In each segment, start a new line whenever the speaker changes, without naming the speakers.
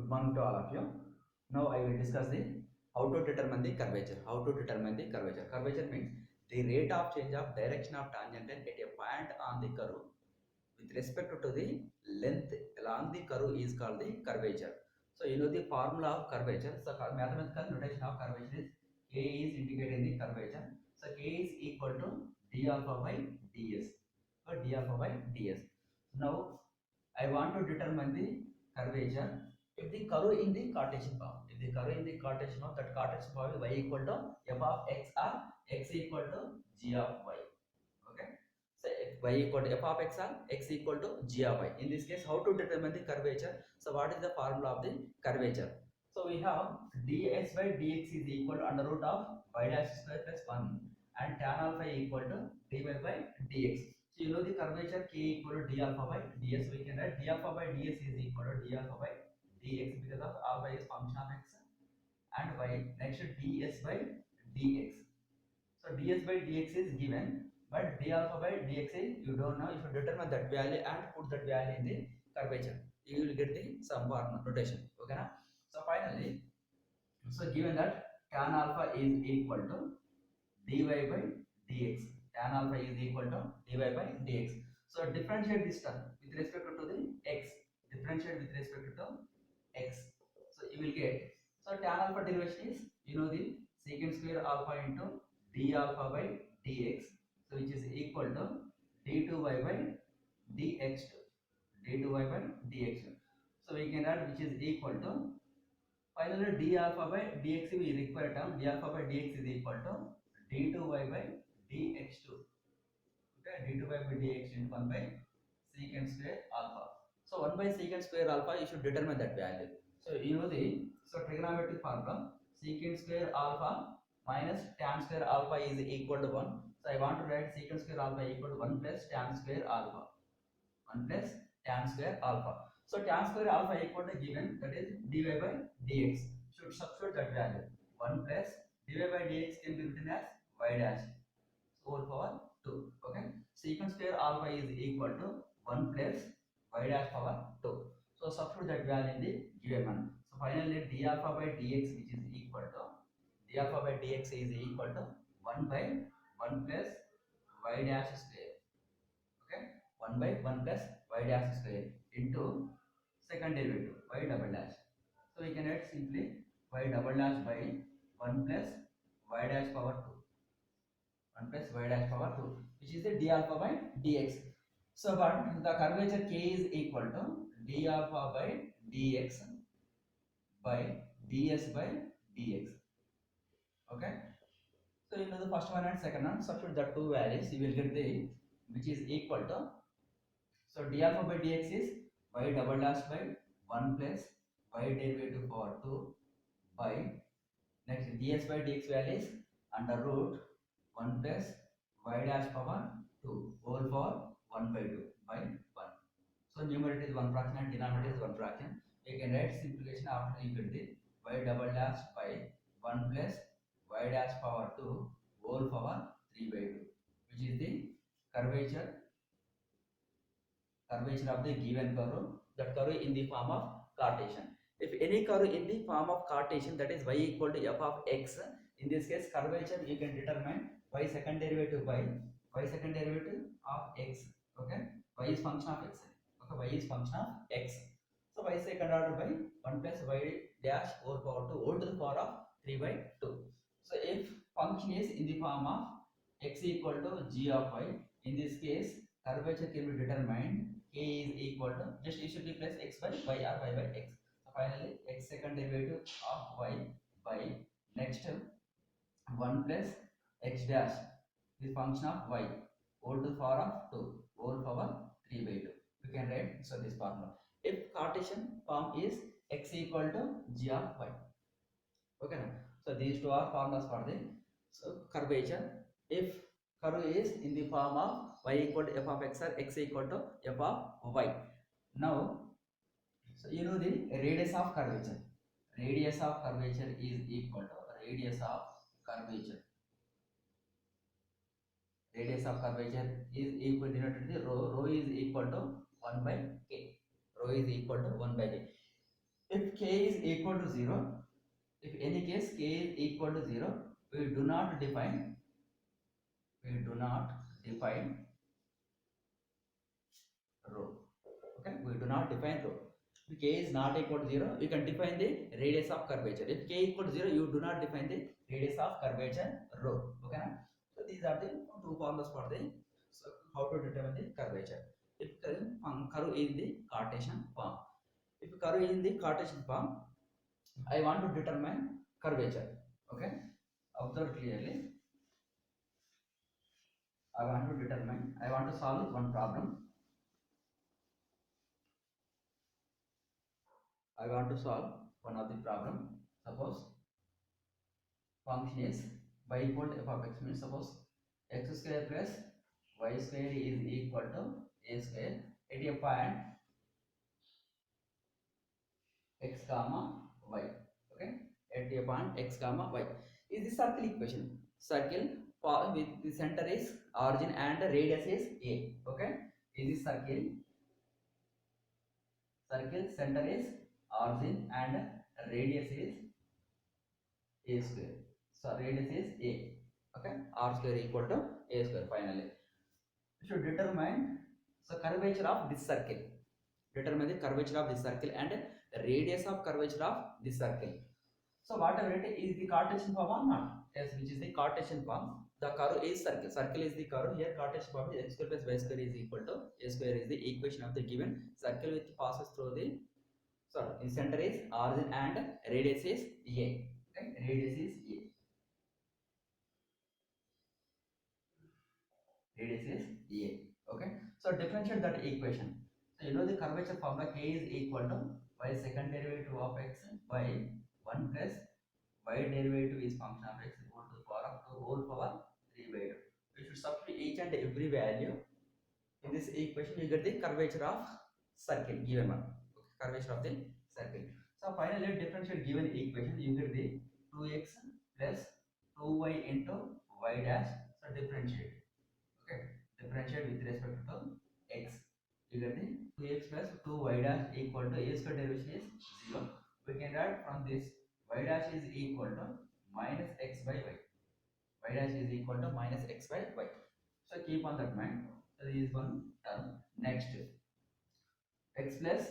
Good morning to all of you. Now I will discuss the how to determine the curvature. How to determine the curvature. Curvature means the rate of change of direction of tangent at a point on the curve with respect to the length along the curve is called the curvature. So you know the formula of curvature. So mathematical notation of curvature is K is indicating the curvature. So K is equal to d alpha by ds or d alpha by ds. Now I want to determine the curvature if the curve in the Cartesian form. If the curve in the Cartesian form, that Cartesian form is y equal to f of x or x equal to g of y. Okay. So if y equal to f of x or x equal to g of y. In this case, how to determine the curvature? So what is the formula of the curvature? So we have ds by dx is equal to under root of y dash square plus 1 and tan alpha equal to dy by dx. So you know the curvature k equal to d alpha by ds. We can write d alpha by ds is equal to d alpha by dx because of alpha is function of x and y. Next ds by dx. So ds by dx is given, but d alpha by dx is you don't know. If you determine that value and put that value in the curvature, you will get the sum form notation. Okay, na? So finally, so given that tan alpha is equal to dy by dx. Tan alpha is equal to dy by dx. So differentiate this term with respect to the x. Differentiate with respect to x. So you will get. So tan alpha derivation is you know the secant square alpha into d alpha by dx. So which is equal to d2y by dx2. d2y by dx2. So we can add which is equal to finally d alpha by dx we require term d alpha by dx is equal to d2y by dx2. Okay, d2y by dx into 1 by secant square alpha. So 1 by secant square alpha you should determine that value. So you know the trigonometric formula secant square alpha minus tan square alpha is equal to 1. So I want to write secant square alpha equal to 1 plus tan square alpha. 1 plus tan square alpha. So tan square alpha equal to given that is dy by dx. Should substitute that value. 1 plus dy by dx can be written as y dash whole power 2. Okay. Secant square alpha is equal to 1 plus y dash power 2. So substitute that value in the given one. So finally d alpha by dx which is equal to d alpha by dx is equal to 1 by 1 plus y dash square. Okay, 1 by 1 plus y dash square into second derivative y double dash. So we can write simply y double dash by 1 plus y dash power 2. 1 plus y dash power 2 which is the d alpha by dx. So but the curvature k is equal to d alpha by dx by ds by dx. Okay. So you know the first one and second one, substitute the two values, you will get the which is equal to. So d alpha by dx is y double dash by 1 plus y derivative power 2 by next ds by dx value is under root 1 plus y dash power 2 whole power 1 by 2 by 1. So numerator is 1 fraction and denominator is 1 fraction. You can write simplification after you get the y double dash by 1 plus y dash power 2 whole power 3 by 2 which is the curvature of the given curve, that curve in the form of Cartesian. If any curve in the form of Cartesian, that is y equal to f of x, in this case curvature you can determine y second derivative by y second derivative of x. Okay, y is function of x. Okay, y is function of x. So y second order by 1 plus y dash whole power 2 whole to the power of 3 by 2. So if function is in the form of x equal to g of y, in this case curvature can be determined k is equal to just you should replace x by y or y by x. So finally x second derivative of y by next 1 plus x dash is function of y whole to the power of 2 whole power 3 by 2. You can write so this formula. If Cartesian form is x equal to g of y. Okay now. So these two are formulas for the curvature. If curve is in the form of y equal to f of x or x equal to f of y. Now, so you know the radius of curvature. Radius of curvature is equal to radius of curvature. Radius of curvature is equal denoted to rho. Rho is equal to 1 by k. Rho is equal to 1 by k. If k is equal to 0, if any case k is equal to 0, we do not define row. Okay, we do not define row. If k is not equal to 0, you can define the radius of curvature. If k equal to 0, you do not define the radius of curvature row. Okay, so these are the two formulas for the, so how to determine the curvature. If curve is the Cartesian form, if curve is in the Cartesian form, I want to determine curvature. Okay, observe clearly. I want to solve one problem. I want to solve one of the problem. Suppose function is y equal to f of x, means suppose x square plus y square is equal to a square at a point x comma y. Okay, at a point x comma y is the circle equation. Circle with the center is origin and the radius is a. Okay, is the circle center is origin and radius is a square. So radius is a. Okay, r square equal to a square. Finally, you should determine the curvature of this circle. Determine the curvature of this circle and radius of curvature of this circle. So whatever it is the Cartesian form or not? Yes, which is the Cartesian form. The curve is circle. Circle is the curve. Here Cartesian form is x square plus y square is equal to a square is the equation of the given circle which passes through the, sorry, the center is origin and radius is a. Okay, radius is a. Radius is a. Okay, so differentiate that equation. So you know the curvature formula, k is equal to y second derivative of x by 1 plus y derivative is function of x equal to the power of 2 whole power 3 by 2. You should substitute each and every value in this equation. You get the curvature of circle given one. Okay, curvature of the circle. So finally differentiate given equation. You get the 2x plus 2y into y dash. So differentiate. Okay, differentiate with respect to x. You get the 2x plus 2y dash equal to a square derivation is 0. We can write from this y dash is equal to minus x by y. Y dash is equal to minus x by y. So keep on that mind. So this is one term. Next, x plus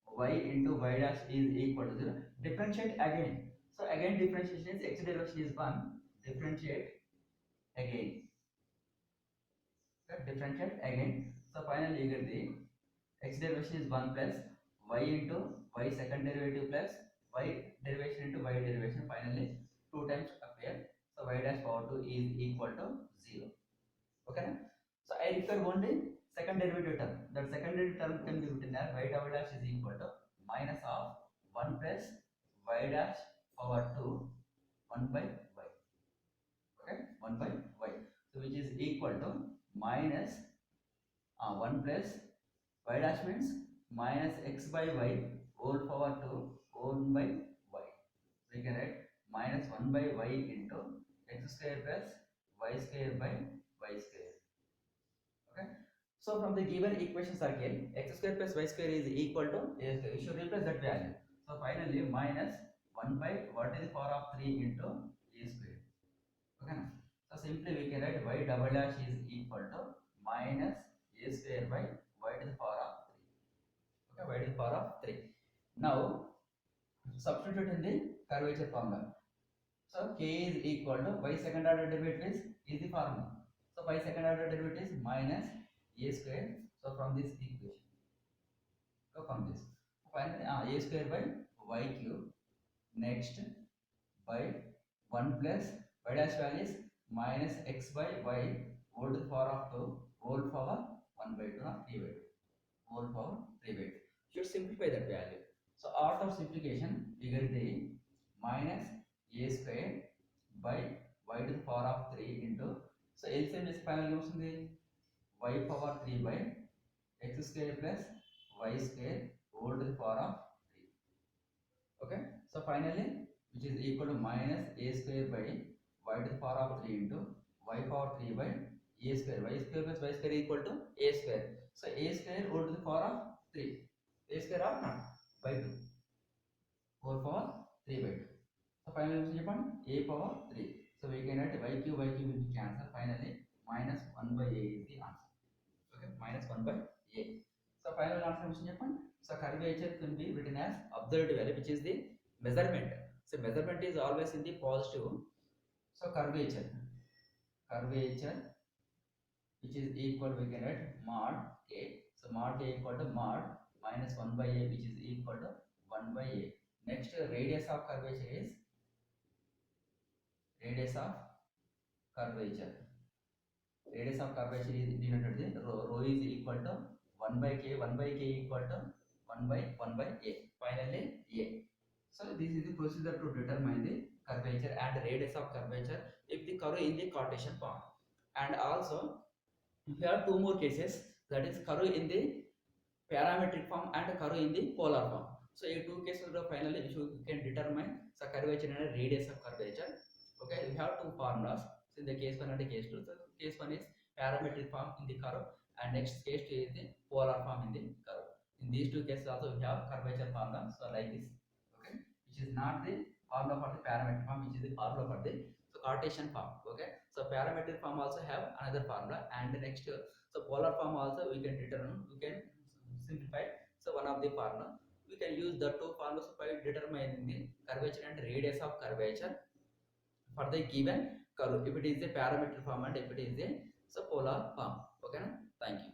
y into y dash is equal to 0. Differentiate again. So again differentiation is x derivation is 1. Differentiate again. Differentiate again. So finally you get the x derivation is 1 plus y into y second derivative plus y derivation into y derivation. Finally 2 times appear. So y dash power 2 is equal to 0. Okay. So I require only second derivative term. That second derivative term can be written as y double dash is equal to minus of 1 plus y dash power 2 1 by y. Okay, 1 by y. So which is equal to minus 1 plus y dash means minus x by y whole power 2 1 by y. So you can write minus 1 by y into x square plus y square by y square. Okay. So from the given equation circle, x square plus y square is equal to a square. You should replace that value. So finally minus 1 by what is the power of 3 into a square. Okay. So simply we can write y double dash is equal to minus a square by y to the power of 3. Okay, y to the power of 3. Now substitute in the curvature formula. So k is equal to y second order derivative is the formula. So y second order derivative is minus a square. So from this equation, so from this finally a square by y cube. Next by 1 plus y dash value is minus x by y whole to the power of 2 whole power 1 by 2 or 3 by 2 whole power 3 by 2. Should simplify that value. So out of simplification we get the minus a square by y to the power of 3 into, so LCM is finally comes the y power 3 by x square plus y square whole to the power of 3. Okay, so finally which is equal to minus a square by y to the power of 3 into y power 3 by a square. Y square plus y square equal to a square. So a square whole to the power of 3. A square or not? By 2. power 3 by 2. So finally we upon a power 3. So we can write y cube will be cancelled. Finally minus 1 by a is the answer. Okay, minus 1 by a. So final answer we upon. So curvature can be written as observed value, which is the measurement. So measurement is always in the positive. So curvature which is equal, we can write mod k. So mod k equal to mod minus 1 by a, which is equal to 1 by a. Next, radius of curvature is radius of curvature. Radius of curvature is denoted rho is equal to 1 by k. 1 by k equal to 1 by a. Finally a. So this is the procedure to determine the curvature and radius of curvature if the curve in the Cartesian form. And also we have two more cases, that is curve in the parametric form and curve in the polar form. So in two cases finally you can determine the curvature and radius of curvature. Okay, we have two formulas. So in the case 1 and the case 2. So case 1 is parametric form in the curve and next case 2 is the polar form in the curve. In these two cases also we have curvature formula. So like this. Okay, which is not the formula for the parametric form, which is the formula for the Cartesian form. Okay, so parametric form also have another formula, and the next so polar form also we can determine, we can simplify. So one of the formula we can use the two formulas by determining the curvature and radius of curvature for the given curve if it is a parametric form and if it is a so polar form. Okay, thank you.